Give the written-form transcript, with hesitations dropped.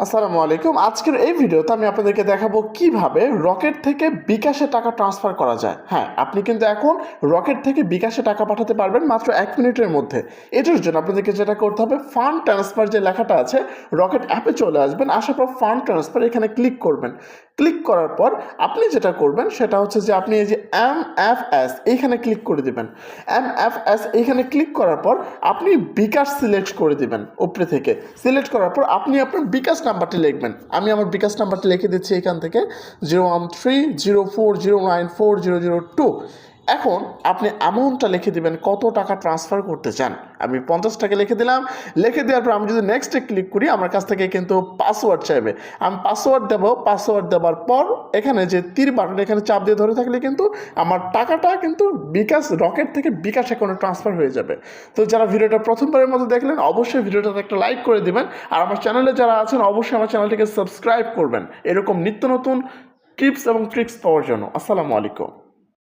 আসসালামু আলাইকুম। আজকের এই ভিডিওতে আমি আপনাদেরকে দেখাবো কিভাবে রকেট থেকে বিকাশে টাকা ট্রান্সফার করা যায়। হ্যাঁ, আপনি কিন্তু এখন রকেট থেকে বিকাশে টাকা পাঠাতে পারবেন মাত্র 1 মিনিটের মধ্যে। এটার জন্য আপনাদেরকে যেটা করতে হবে, ফান্ড ট্রান্সফার যে লেখাটা আছে রকেট অ্যাপে চলে আসবেন, আসার পর ফান্ড ট্রান্সফার এখানে ক্লিক করবেন। ক্লিক করার পর আপনি যেটা করবেন সেটা হচ্ছে যে আপনি এই যে MFS এইখানে ক্লিক করে দিবেন। MFS এইখানে ক্লিক করার পর আপনি বিকাশ সিলেক্ট করে দিবেন। উপরে থেকে সিলেক্ট করার পর আপনি আপনার বিকাশ নাম্বারটি লিখবেন। আমি আমার বিকাশ নাম্বারটি লিখে দিচ্ছি এখান থেকে 013040940002। এখন আপনি অ্যামাউন্টটা লিখে দিবেন, কত টাকা ট্রান্সফার করতে চান। আমি 50 টাকা লিখে দিলাম। লিখে দেওয়ার পর আমি যদি নেক্সটে ক্লিক করি, আমার কাছ থেকে কিন্তু পাসওয়ার্ড চাইবে। আমি পাসওয়ার্ড দেবো। পাসওয়ার্ড দেওয়ার পর এখানে যে তীর বাটন, এখানে চাপ দিয়ে ধরে থাকলে কিন্তু আমার টাকাটা কিন্তু বিকাশ রকেট থেকে বিকাশ অ্যাকাউন্টে ট্রান্সফার হয়ে যাবে। তো যারা ভিডিওটা প্রথমবারের মতো দেখলেন, অবশ্যই ভিডিওটাতে একটা লাইক করে দিবেন। আর আমার চ্যানেলে যারা আছেন, অবশ্যই আমার চ্যানেলটিকে সাবস্ক্রাইব করবেন এরকম নিত্য নতুন টিপস এবং ট্রিক্স পাওয়ার জন্য। আসসালামু আলাইকুম।